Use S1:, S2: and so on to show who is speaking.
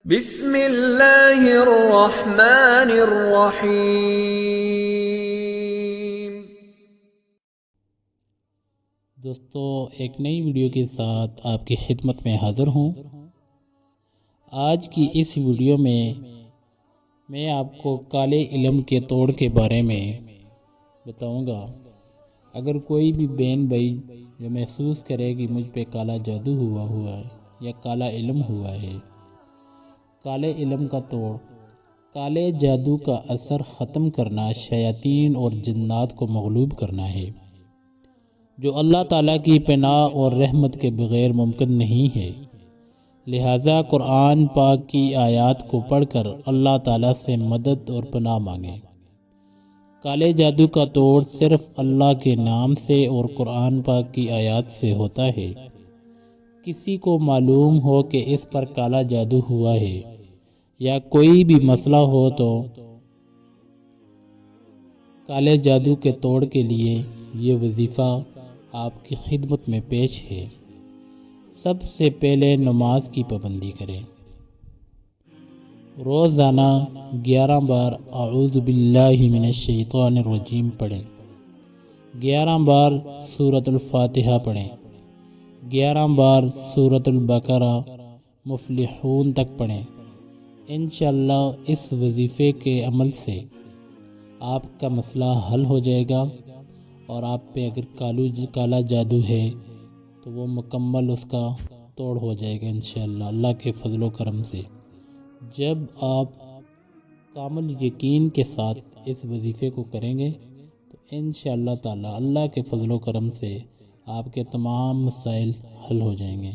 S1: بسم اللہ الرحمن الرحیم۔
S2: دوستو، ایک نئی ویڈیو کے ساتھ آپ کی خدمت میں حاضر ہوں۔ آج کی اس ویڈیو میں آپ کو کالے علم کے توڑ کے بارے میں بتاؤں گا۔ اگر کوئی بھی بہن بھائی جو محسوس کرے کہ مجھ پہ کالا جادو ہوا ہے یا کالا علم ہوا ہے، کالے علم کا توڑ، کالے جادو کا اثر ختم کرنا، شیاطین اور جنات کو مغلوب کرنا ہے، جو اللہ تعالیٰ کی پناہ اور رحمت کے بغیر ممکن نہیں ہے۔ لہٰذا قرآن پاک کی آیات کو پڑھ کر اللہ تعالیٰ سے مدد اور پناہ مانگیں۔ کالے جادو کا توڑ صرف اللہ کے نام سے اور قرآن پاک کی آیات سے ہوتا ہے۔ کسی کو معلوم ہو کہ اس پر کالا جادو ہوا ہے یا کوئی بھی مسئلہ ہو تو کالے جادو کے توڑ کے لیے یہ وظیفہ آپ کی خدمت میں پیش ہے۔ سب سے پہلے نماز کی پابندی کریں۔ روزانہ 11 بار اعوذ باللہ من الشیطان الرجیم پڑھیں، 11 بار سورۃ الفاتحہ پڑھیں، 11 بار سورۃ البقرہ مفلحون تک پڑھیں۔ انشاءاللہ اس وظیفے کے عمل سے آپ کا مسئلہ حل ہو جائے گا، اور آپ پہ اگر کالا جادو ہے تو وہ مکمل اس کا توڑ ہو جائے گا انشاءاللہ اللہ کے فضل و کرم سے۔ جب آپ کامل یقین کے ساتھ اس وظیفے کو کریں گے تو انشاءاللہ تعالی اللہ کے فضل و کرم سے آپ کے تمام مسائل حل ہو جائیں گے۔